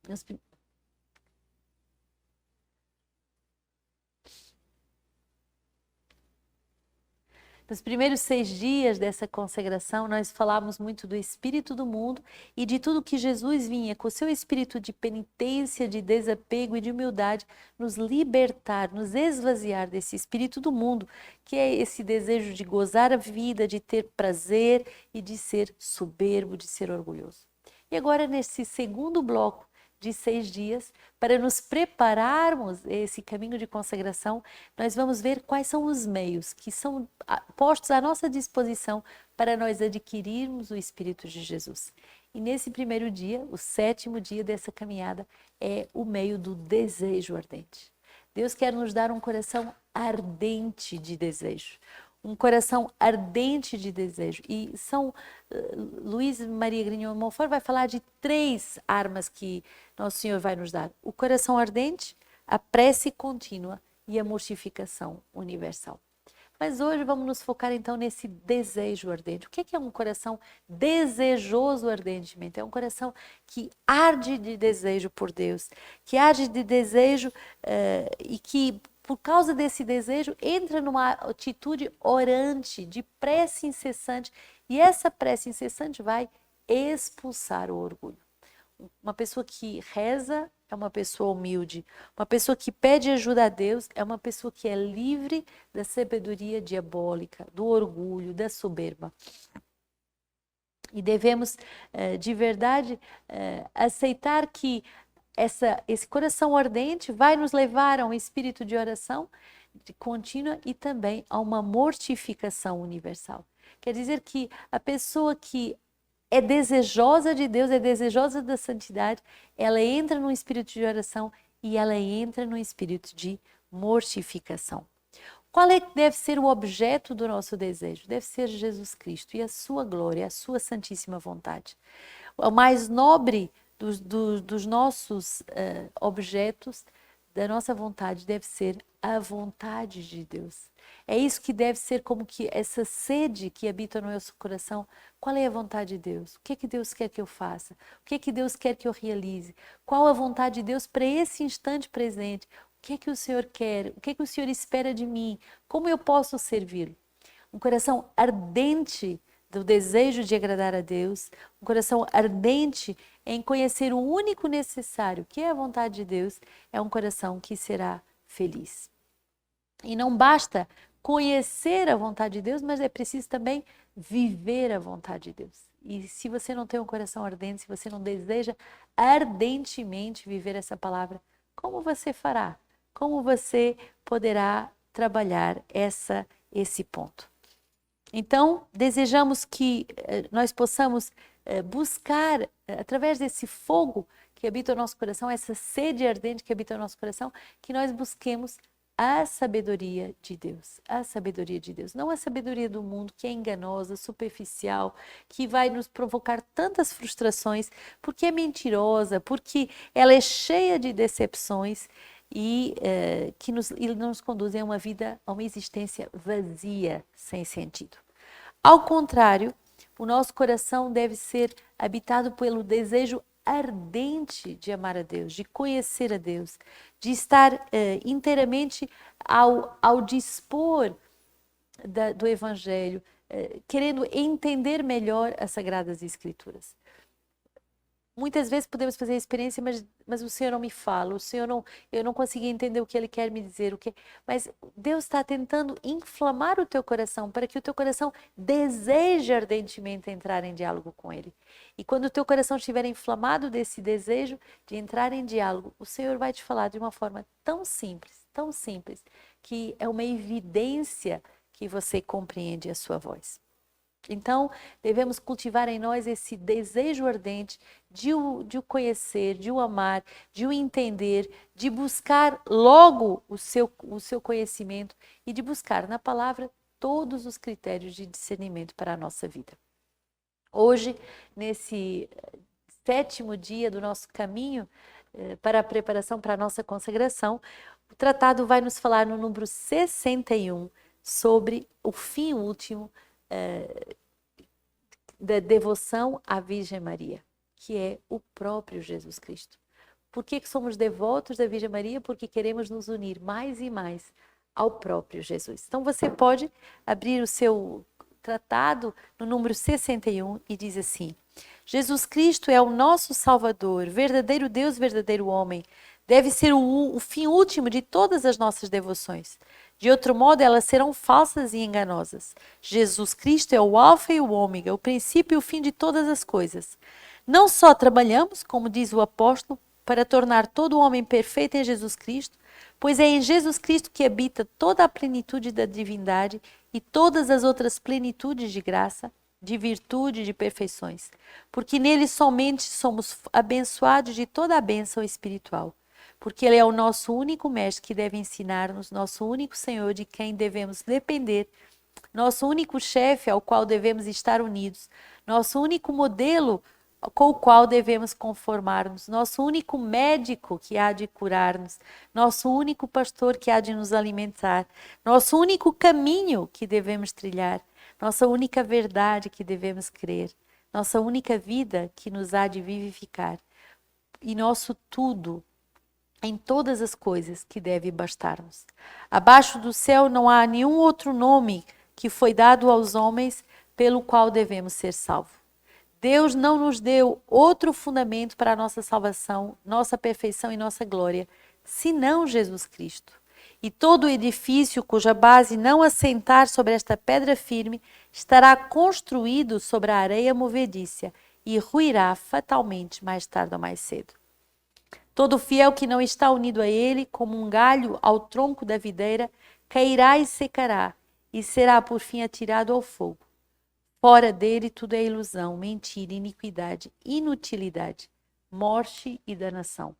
Nos, nos primeiros 6 dias dessa consagração, nós falamos muito do espírito do mundo e de tudo que Jesus vinha com o seu espírito de penitência, de desapego e de humildade, nos libertar, nos esvaziar desse espírito do mundo, que é esse desejo de gozar a vida, de ter prazer e de ser soberbo, de ser orgulhoso. E agora, nesse segundo bloco de 6 dias, para nos prepararmos esse caminho de consagração, nós vamos ver quais são os meios que são postos à nossa disposição para nós adquirirmos o Espírito de Jesus. E nesse primeiro dia, o 7º dia dessa caminhada, é o meio do desejo ardente. Deus quer nos dar um coração ardente de desejo. Um coração ardente de desejo. E Luiz Maria Grignon Montfort vai falar de 3 armas que Nosso Senhor vai nos dar: o coração ardente, a prece contínua e a mortificação universal. Mas hoje vamos nos focar então nesse desejo ardente. O que é um coração desejoso ardentemente? É um coração que arde de desejo por Deus, que arde de desejo e que, por causa desse desejo, entra numa atitude orante, de prece incessante, e essa prece incessante vai expulsar o orgulho. Uma pessoa que reza é uma pessoa humilde. Uma pessoa que pede ajuda a Deus é uma pessoa que é livre da sabedoria diabólica, do orgulho, da soberba. E devemos, de verdade, aceitar que esse coração ardente vai nos levar a um espírito de oração contínua e também a uma mortificação universal. Quer dizer que a pessoa que é desejosa de Deus, é desejosa da santidade, ela entra num espírito de oração e ela entra num espírito de mortificação. Qual é que deve ser o objeto do nosso desejo? Deve ser Jesus Cristo e a sua glória, a sua santíssima vontade. O mais nobre dos nossos objetos, da nossa vontade, deve ser a vontade de Deus. É isso que deve ser como que essa sede que habita no nosso coração. Qual é a vontade de Deus? O que é que Deus quer que eu faça? O que é que Deus quer que eu realize? Qual a vontade de Deus para esse instante presente? O que é que o Senhor quer? O que é que o Senhor espera de mim? Como eu posso servi-lo? Um coração ardente do desejo de agradar a Deus, um coração ardente em conhecer o único necessário, que é a vontade de Deus, é um coração que será feliz. E não basta conhecer a vontade de Deus, mas é preciso também viver a vontade de Deus. E se você não tem um coração ardente, se você não deseja ardentemente viver essa palavra, como você fará? Como você poderá trabalhar esse ponto? Então, desejamos que nós possamos buscar, através desse fogo que habita o nosso coração, essa sede ardente que habita o nosso coração, que nós busquemos a sabedoria de Deus. A sabedoria de Deus. Não a sabedoria do mundo, que é enganosa, superficial, que vai nos provocar tantas frustrações, porque é mentirosa, porque ela é cheia de decepções e que nos conduzem a uma vida, a uma existência vazia, sem sentido. Ao contrário, o nosso coração deve ser habitado pelo desejo ardente de amar a Deus, de conhecer a Deus, de estar inteiramente ao dispor do Evangelho, querendo entender melhor as Sagradas Escrituras. Muitas vezes podemos fazer a experiência, mas o Senhor não me fala, eu não consegui entender o que Ele quer me dizer, mas Deus está tentando inflamar o teu coração para que o teu coração deseje ardentemente entrar em diálogo com Ele. E quando o teu coração estiver inflamado desse desejo de entrar em diálogo, o Senhor vai te falar de uma forma tão simples, que é uma evidência que você compreende a sua voz. Então, devemos cultivar em nós esse desejo ardente de o conhecer, de o amar, de o entender, de buscar logo o seu conhecimento e de buscar na palavra todos os critérios de discernimento para a nossa vida. Hoje, nesse 7º dia do nosso caminho para a preparação para a nossa consagração, o tratado vai nos falar no número 61 sobre o fim último da devoção à Virgem Maria, que é o próprio Jesus Cristo. Por que somos devotos da Virgem Maria? Porque queremos nos unir mais e mais ao próprio Jesus. Então você pode abrir o seu tratado no número 61 e diz assim: Jesus Cristo é o nosso Salvador, verdadeiro Deus, verdadeiro homem. Deve ser o fim último de todas as nossas devoções. De outro modo, elas serão falsas e enganosas. Jesus Cristo é o alfa e o ômega, o princípio e o fim de todas as coisas. Não só trabalhamos, como diz o apóstolo, para tornar todo o homem perfeito em Jesus Cristo, pois é em Jesus Cristo que habita toda a plenitude da divindade e todas as outras plenitudes de graça, de virtude, de perfeições, porque nele somente somos abençoados de toda a bênção espiritual, porque ele é o nosso único mestre que deve ensinar-nos, nosso único Senhor de quem devemos depender, nosso único chefe ao qual devemos estar unidos, nosso único modelo com o qual devemos conformar-nos, nosso único médico que há de curar-nos, nosso único pastor que há de nos alimentar, nosso único caminho que devemos trilhar, nossa única verdade que devemos crer, nossa única vida que nos há de vivificar e nosso tudo em todas as coisas que deve bastar-nos. Abaixo do céu não há nenhum outro nome que foi dado aos homens pelo qual devemos ser salvos. Deus não nos deu outro fundamento para a nossa salvação, nossa perfeição e nossa glória, senão Jesus Cristo. E todo edifício cuja base não assentar sobre esta pedra firme estará construído sobre a areia movediça e ruirá fatalmente mais tarde ou mais cedo. Todo fiel que não está unido a ele, como um galho ao tronco da videira, cairá e secará, e será por fim atirado ao fogo. Fora dele tudo é ilusão, mentira, iniquidade, inutilidade, morte e danação.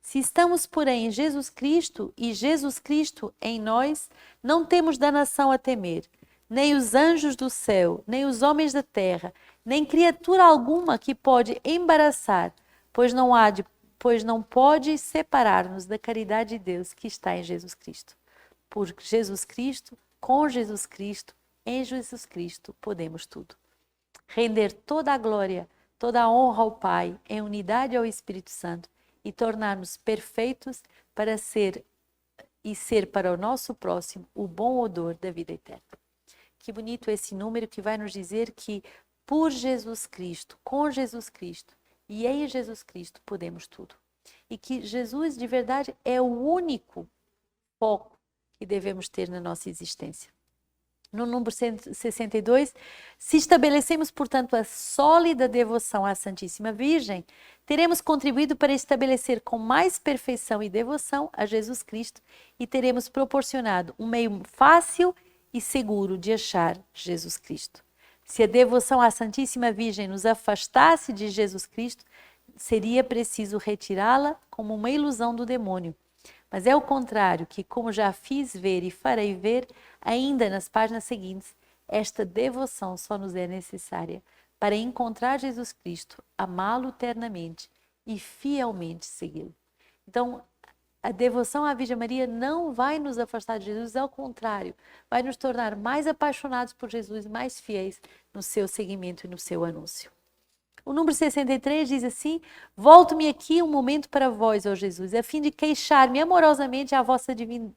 Se estamos, porém, em Jesus Cristo e Jesus Cristo em nós, não temos danação a temer, nem os anjos do céu, nem os homens da terra, nem criatura alguma que pode embaraçar, pois não pode separar-nos da caridade de Deus que está em Jesus Cristo. Por Jesus Cristo, com Jesus Cristo, em Jesus Cristo podemos tudo. Render toda a glória, toda a honra ao Pai, em unidade ao Espírito Santo e tornar-nos perfeitos para ser para o nosso próximo o bom odor da vida eterna. Que bonito esse número que vai nos dizer que por Jesus Cristo, com Jesus Cristo e em Jesus Cristo podemos tudo. E que Jesus de verdade é o único foco que devemos ter na nossa existência. No número 62, se estabelecemos, portanto, a sólida devoção à Santíssima Virgem, teremos contribuído para estabelecer com mais perfeição e devoção a Jesus Cristo e teremos proporcionado um meio fácil e seguro de achar Jesus Cristo. Se a devoção à Santíssima Virgem nos afastasse de Jesus Cristo, seria preciso retirá-la como uma ilusão do demônio. Mas é o contrário, que como já fiz ver e farei ver, ainda nas páginas seguintes, esta devoção só nos é necessária para encontrar Jesus Cristo, amá-lo eternamente e fielmente segui-lo. Então, a devoção à Virgem Maria não vai nos afastar de Jesus, ao contrário, vai nos tornar mais apaixonados por Jesus, mais fiéis no seu seguimento e no seu anúncio. O número 63 diz assim: volto-me aqui um momento para vós, ó Jesus, a fim de queixar-me amorosamente à vossa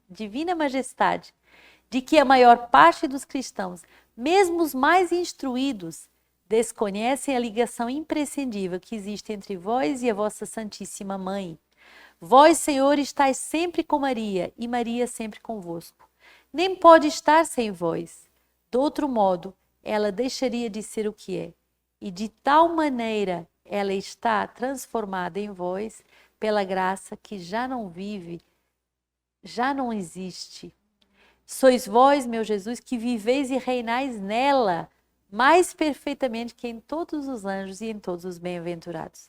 divina majestade, de que a maior parte dos cristãos, mesmo os mais instruídos, desconhecem a ligação imprescindível que existe entre vós e a vossa Santíssima Mãe. Vós, Senhor, estáis sempre com Maria, e Maria sempre convosco. Nem pode estar sem vós. De outro modo, ela deixaria de ser o que é. E de tal maneira ela está transformada em vós pela graça que já não vive, já não existe. Sois vós, meu Jesus, que viveis e reinais nela mais perfeitamente que em todos os anjos e em todos os bem-aventurados.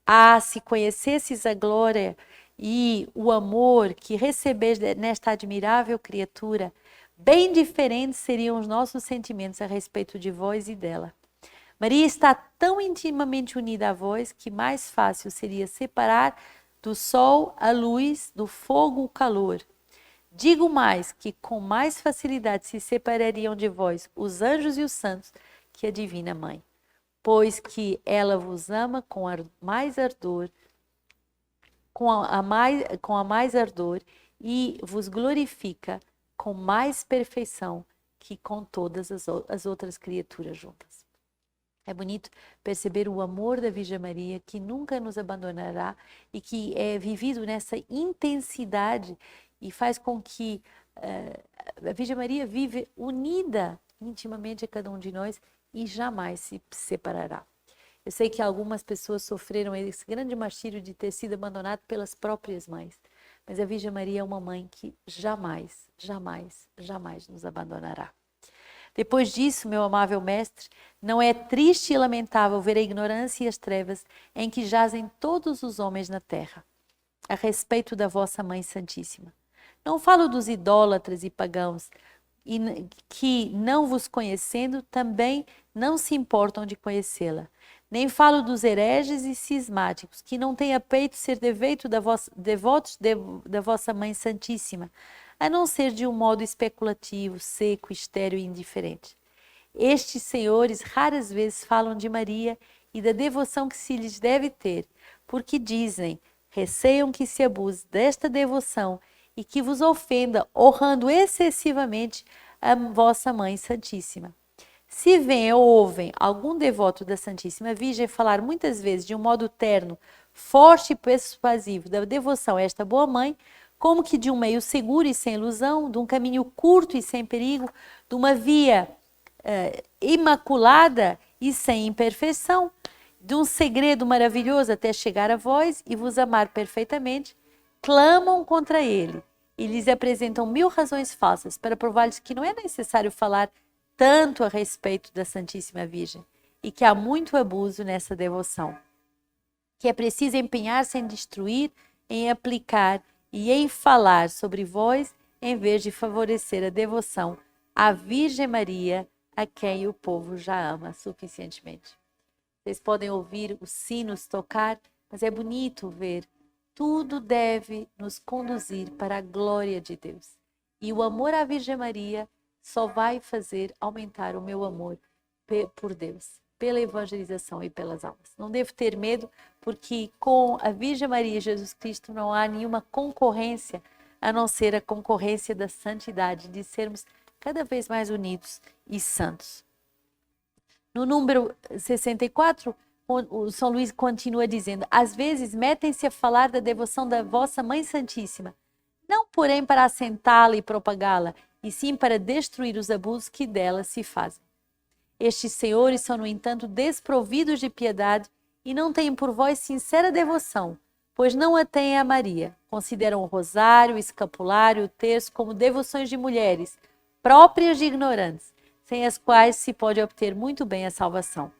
Ah, se conhecesses a glória e o amor que recebeis nesta admirável criatura, bem diferentes seriam os nossos sentimentos a respeito de vós e dela. Maria está tão intimamente unida a vós que mais fácil seria separar do sol a luz, do fogo o calor. Digo mais que com mais facilidade se separariam de vós os anjos e os santos que a Divina Mãe, pois que ela vos ama com mais ardor com a mais ardor e vos glorifica com mais perfeição que com todas as outras criaturas juntas. É bonito perceber o amor da Virgem Maria, que nunca nos abandonará e que é vivido nessa intensidade e faz com que a Virgem Maria vive unida intimamente a cada um de nós e jamais se separará. Eu sei que algumas pessoas sofreram esse grande martírio de ter sido abandonado pelas próprias mães, mas a Virgem Maria é uma mãe que jamais, jamais, jamais nos abandonará. Depois disso, meu amável mestre, não é triste e lamentável ver a ignorância e as trevas em que jazem todos os homens na terra, a respeito da vossa Mãe Santíssima. Não falo dos idólatras e pagãos, que, não vos conhecendo, também não se importam de conhecê-la. Nem falo dos hereges e cismáticos, que não têm a peito ser devotos da vossa Mãe Santíssima, a não ser de um modo especulativo, seco, estéril e indiferente. Estes senhores raras vezes falam de Maria e da devoção que se lhes deve ter, porque dizem, receiam que se abuse desta devoção e que vos ofenda, honrando excessivamente a vossa Mãe Santíssima. Se veem ou ouvem algum devoto da Santíssima Virgem falar muitas vezes de um modo terno, forte e persuasivo da devoção a esta boa mãe, como que de um meio seguro e sem ilusão, de um caminho curto e sem perigo, de uma via imaculada e sem imperfeição, de um segredo maravilhoso até chegar a vós e vos amar perfeitamente, clamam contra ele e lhes apresentam 1000 razões falsas para provar-lhes que não é necessário falar tanto a respeito da Santíssima Virgem e que há muito abuso nessa devoção, que é preciso empenhar-se em destruir, em aplicar e em falar sobre vós, em vez de favorecer a devoção à Virgem Maria, a quem o povo já ama suficientemente. Vocês podem ouvir os sinos tocar, mas é bonito ver. Tudo deve nos conduzir para a glória de Deus. E o amor à Virgem Maria só vai fazer aumentar o meu amor por Deus, pela evangelização e pelas almas. Não devo ter medo, porque com a Virgem Maria e Jesus Cristo não há nenhuma concorrência, a não ser a concorrência da santidade, de sermos cada vez mais unidos e santos. No número 64, o São Luís continua dizendo, às vezes metem-se a falar da devoção da vossa Mãe Santíssima, não porém para assentá-la e propagá-la, e sim para destruir os abusos que dela se fazem. Estes senhores são, no entanto, desprovidos de piedade e não têm por vós sincera devoção, pois não a têm a Maria. Consideram o rosário, o escapulário, o terço como devoções de mulheres, próprias de ignorantes, sem as quais se pode obter muito bem a salvação.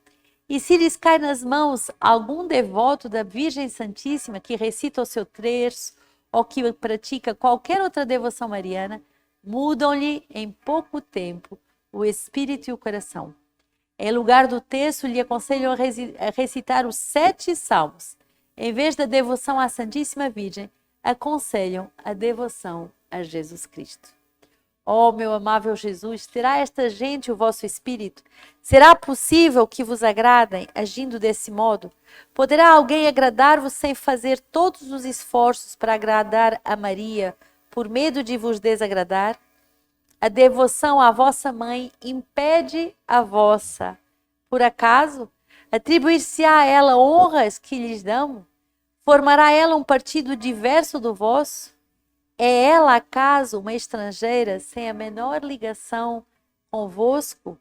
E se lhes cai nas mãos algum devoto da Virgem Santíssima que recita o seu terço ou que pratica qualquer outra devoção mariana, mudam-lhe em pouco tempo o espírito e o coração. Em lugar do terço, lhe aconselham a recitar os 7 salmos. Em vez da devoção à Santíssima Virgem, aconselham a devoção a Jesus Cristo. Ó, meu amável Jesus, terá esta gente o vosso espírito? Será possível que vos agradem agindo desse modo? Poderá alguém agradar-vos sem fazer todos os esforços para agradar a Maria, por medo de vos desagradar? A devoção à vossa mãe impede a vossa. Por acaso, atribuir-se-á a ela honras que lhes dão? Formará ela um partido diverso do vosso? É ela, acaso, uma estrangeira sem a menor ligação convosco?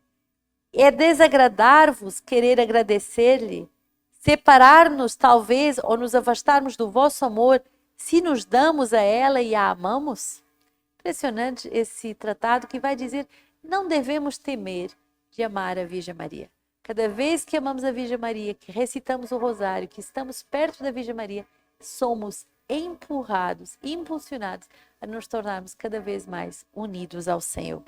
É desagradar-vos querer agradecer-lhe? Separar-nos, talvez, ou nos afastarmos do vosso amor, se nos damos a ela e a amamos? Impressionante esse tratado que vai dizer, não devemos temer de amar a Virgem Maria. Cada vez que amamos a Virgem Maria, que recitamos o rosário, que estamos perto da Virgem Maria, somos empurrados, impulsionados a nos tornarmos cada vez mais unidos ao Senhor.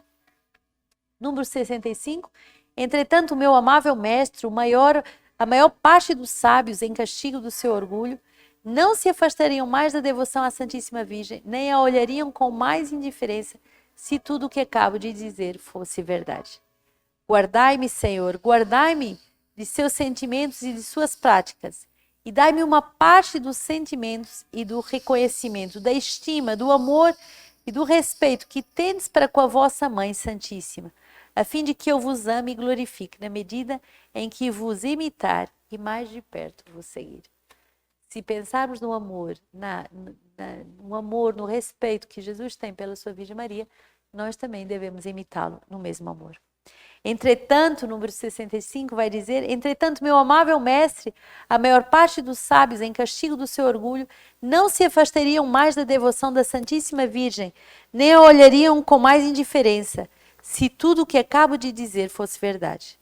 Número 65. Entretanto, meu amável mestre, a maior parte dos sábios, em castigo do seu orgulho, não se afastariam mais da devoção à Santíssima Virgem, nem a olhariam com mais indiferença, se tudo o que acabo de dizer fosse verdade. Guardai-me, Senhor, guardai-me de seus sentimentos e de suas práticas, e dai-me uma parte dos sentimentos e do reconhecimento, da estima, do amor e do respeito que tendes para com a vossa Mãe Santíssima, a fim de que eu vos ame e glorifique, na medida em que vos imitar e mais de perto vos seguir. Se pensarmos no amor, no amor, no respeito que Jesus tem pela sua Virgem Maria, nós também devemos imitá-lo no mesmo amor. Entretanto, número 65 vai dizer: entretanto, meu amável mestre, a maior parte dos sábios, em castigo do seu orgulho, não se afastariam mais da devoção da Santíssima Virgem, nem a olhariam com mais indiferença, se tudo o que acabo de dizer fosse verdade.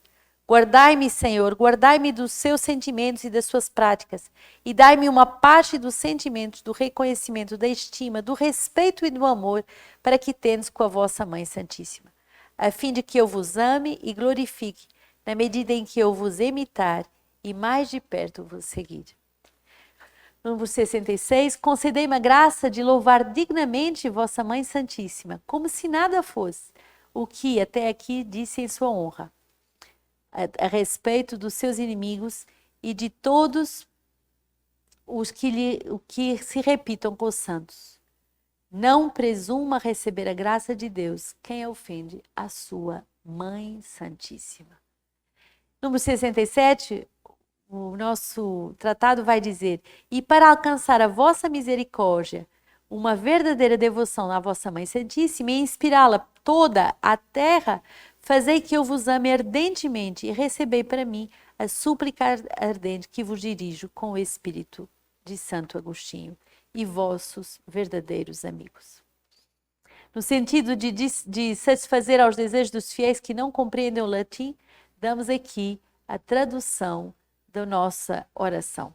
Guardai-me, Senhor, guardai-me dos seus sentimentos e das suas práticas, e dai-me uma parte dos sentimentos, do reconhecimento, da estima, do respeito e do amor, para que tendes com a vossa Mãe Santíssima, a fim de que eu vos ame e glorifique, na medida em que eu vos imitar e mais de perto vos seguir. Número 66, concedei-me a graça de louvar dignamente vossa Mãe Santíssima, como se nada fosse, o que até aqui disse em sua honra, a respeito dos seus inimigos e de todos os que se repitam com os santos. Não presuma receber a graça de Deus quem ofende a sua Mãe Santíssima. Número 67, o nosso tratado vai dizer: e para alcançar a vossa misericórdia, uma verdadeira devoção à vossa Mãe Santíssima e inspirá-la toda a terra, fazei que eu vos ame ardentemente e recebei para mim a súplica ardente que vos dirijo com o Espírito de Santo Agostinho e vossos verdadeiros amigos. No sentido de satisfazer aos desejos dos fiéis que não compreendem o latim, damos aqui a tradução da nossa oração.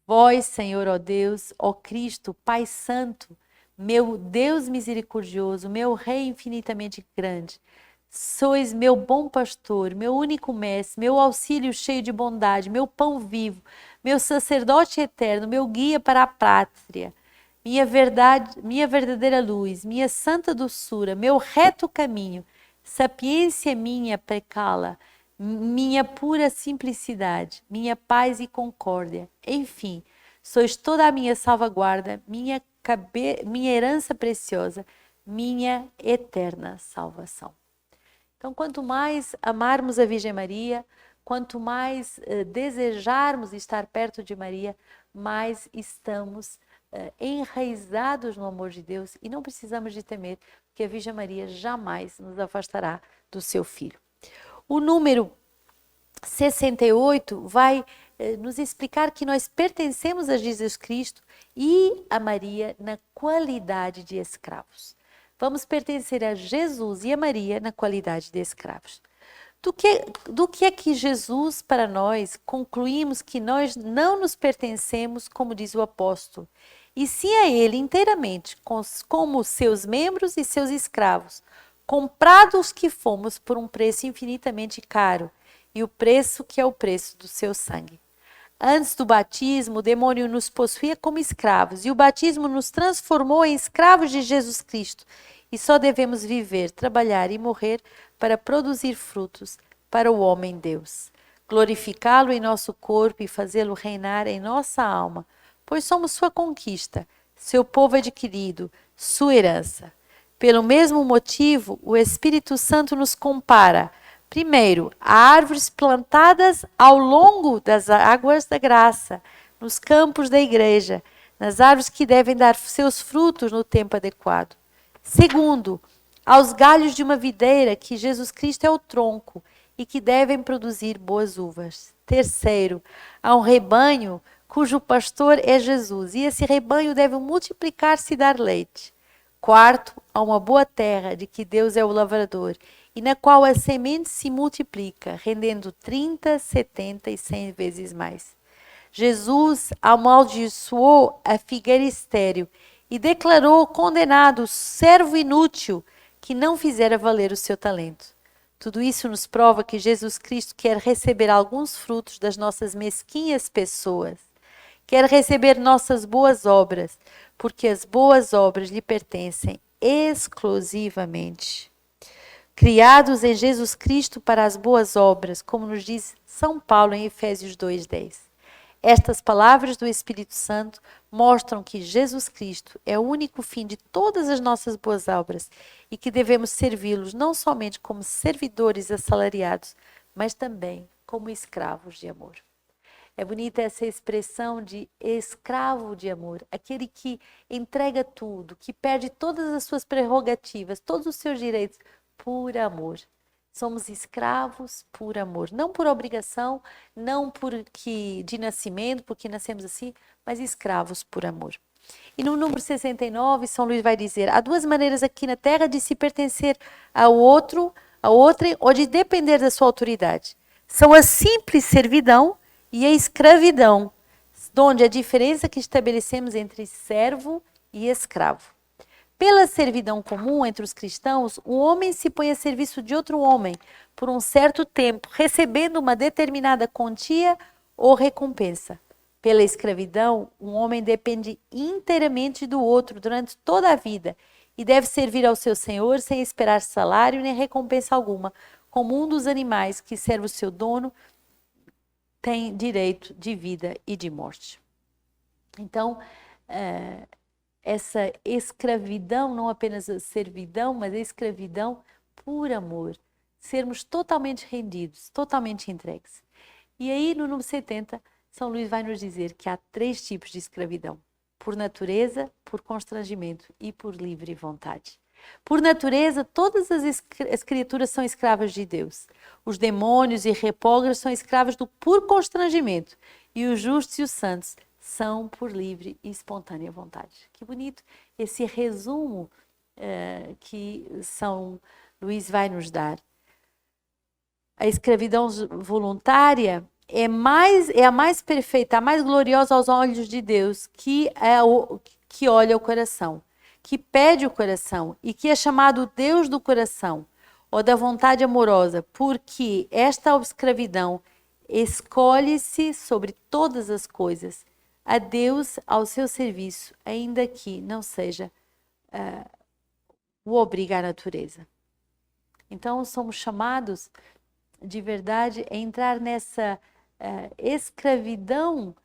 Vós, Senhor, ó Deus, ó Cristo, Pai Santo, meu Deus misericordioso, meu Rei infinitamente grande, sois meu bom pastor, meu único mestre, meu auxílio cheio de bondade, meu pão vivo, meu sacerdote eterno, meu guia para a pátria, minha verdade, minha verdadeira luz, minha santa doçura, meu reto caminho, sapiência minha precala, minha pura simplicidade, minha paz e concórdia, enfim, sois toda a minha salvaguarda, minha herança preciosa, minha eterna salvação. Então, quanto mais amarmos a Virgem Maria, quanto mais desejarmos estar perto de Maria, mais estamos enraizados no amor de Deus e não precisamos de temer, porque a Virgem Maria jamais nos afastará do seu Filho. O número 68 vai nos explicar que nós pertencemos a Jesus Cristo e a Maria na qualidade de escravos. Vamos pertencer a Jesus e a Maria na qualidade de escravos. Do que é que Jesus, para nós, concluímos que nós não nos pertencemos, como diz o apóstolo, e sim a Ele inteiramente, como seus membros e seus escravos, comprados que fomos por um preço infinitamente caro, e o preço que é o preço do seu sangue. Antes do batismo, o demônio nos possuía como escravos, e o batismo nos transformou em escravos de Jesus Cristo, e só devemos viver, trabalhar e morrer para produzir frutos para o homem Deus. Glorificá-lo em nosso corpo e fazê-lo reinar em nossa alma, pois somos sua conquista, seu povo adquirido, sua herança. Pelo mesmo motivo, o Espírito Santo nos compara, primeiro, a árvores plantadas ao longo das águas da graça, nos campos da igreja, nas árvores que devem dar seus frutos no tempo adequado. Segundo, aos galhos de uma videira que Jesus Cristo é o tronco e que devem produzir boas uvas. Terceiro, a um rebanho cujo pastor é Jesus e esse rebanho deve multiplicar-se e dar leite. Quarto, a uma boa terra de que Deus é o lavrador e na qual a semente se multiplica, rendendo 30, 70 e 100 vezes mais. Jesus amaldiçoou a figueira estéril e declarou condenado o servo inútil que não fizera valer o seu talento. Tudo isso nos prova que Jesus Cristo quer receber alguns frutos das nossas mesquinhas pessoas. Quer receber nossas boas obras, porque as boas obras lhe pertencem exclusivamente. Criados em Jesus Cristo para as boas obras, como nos diz São Paulo em Efésios 2:10. Estas palavras do Espírito Santo mostram que Jesus Cristo é o único fim de todas as nossas boas obras e que devemos servi-los não somente como servidores assalariados, mas também como escravos de amor. É bonita essa expressão de escravo de amor, aquele que entrega tudo, que perde todas as suas prerrogativas, todos os seus direitos por amor. Somos escravos por amor, não por obrigação, não porque de nascimento, porque nascemos assim, mas escravos por amor. E no número 69, São Luís vai dizer: há duas maneiras aqui na terra de se pertencer ao outro, a outrem, ou de depender da sua autoridade. São a simples servidão e a escravidão, onde a diferença que estabelecemos entre servo e escravo. Pela servidão comum entre os cristãos, um homem se põe a serviço de outro homem por um certo tempo, recebendo uma determinada quantia ou recompensa. Pela escravidão, um homem depende inteiramente do outro durante toda a vida e deve servir ao seu senhor sem esperar salário nem recompensa alguma, como um dos animais que serve o seu dono tem direito de vida e de morte. Então, essa escravidão, não apenas a servidão, mas a escravidão por amor. Sermos totalmente rendidos, totalmente entregues. E aí, no número 70, São Luís vai nos dizer que há 3 tipos de escravidão: por natureza, por constrangimento e por livre vontade. Por natureza, todas as criaturas são escravas de Deus. Os demônios e repógrados são escravos do por constrangimento, e os justos e os santos são por livre e espontânea vontade. Que bonito esse resumo que São Luís vai nos dar. A escravidão voluntária é a mais perfeita, a mais gloriosa aos olhos de Deus, que olha o coração, que pede o coração e que é chamado Deus do coração, ou da vontade amorosa, porque esta escravidão escolhe-se sobre todas as coisas a Deus ao seu serviço, ainda que não seja o obriga à natureza. Então, somos chamados de verdade a entrar nessa escravidão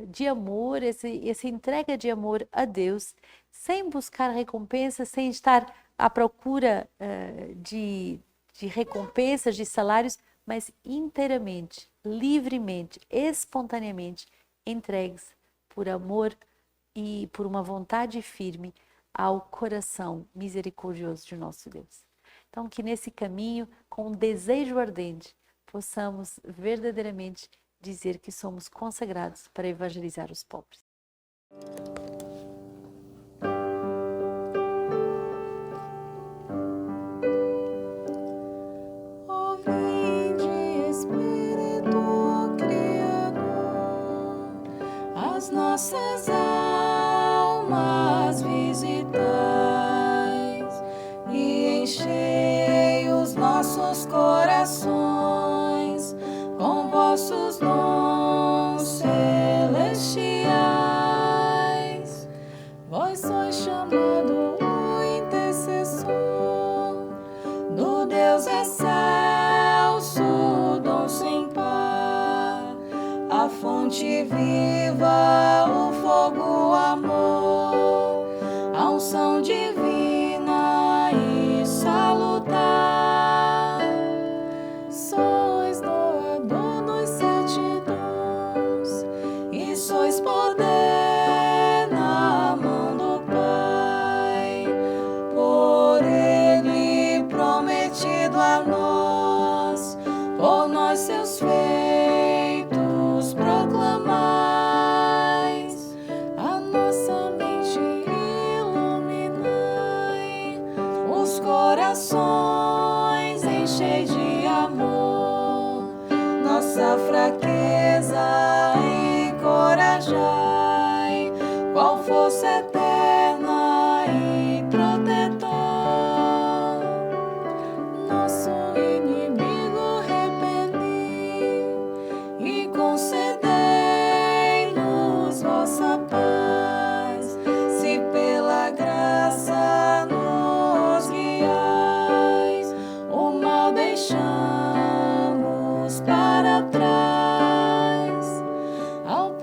de amor, essa entrega de amor a Deus, sem buscar recompensa, sem estar à procura de recompensas, de salários, mas inteiramente, livremente, espontaneamente entregues por amor e por uma vontade firme ao coração misericordioso de nosso Deus. Então, que nesse caminho, com um desejo ardente, possamos verdadeiramente dizer que somos consagrados para evangelizar os pobres. As nossas almas visitais e enchei os nossos corações com vossos dons celestiais. Vós sois chamado o intercessor do Deus excelso, dom sem par, a fonte viva, o fogo, o amor, a unção divina e salutar. Sois doador dos 7 dons e sois poder na mão do Pai, por Ele prometido a nós, por nós seus feitos proclamais. A nossa mente iluminai, os corações enchei de amor, nossa fraqueza encorajai, qual força eterna e protetor. Nosso inimigo repeli e concedei-nos vossa paz, se pela graça nos guiais, o mal deixamos para trás. Ao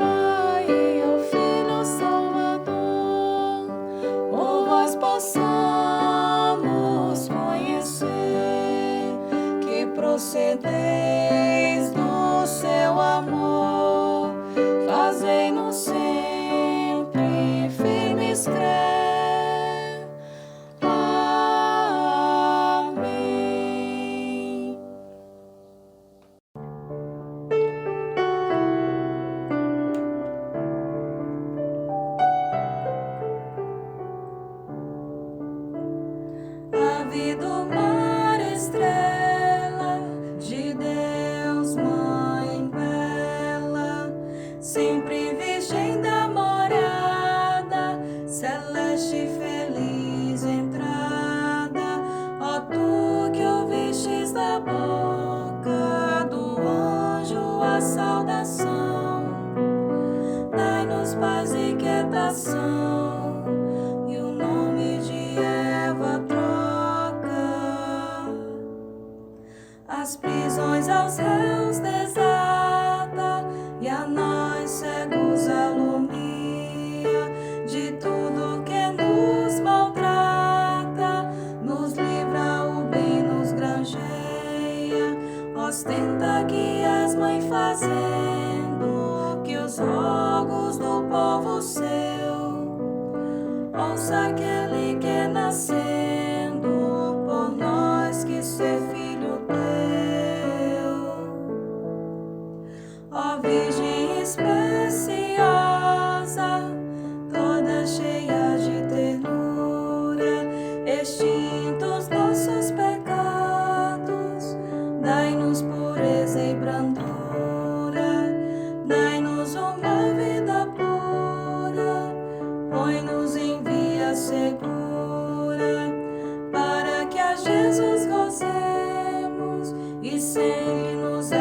aquele que é nascendo por nós que ser filho teu. Ó Virgem especiosa, toda cheia de ternura, extintos nossos pecados, dai-nos pureza e brandura, dai-nos uma vida pura, põe-nos em via segura, para que a Jesus gozemos e sem Ele nos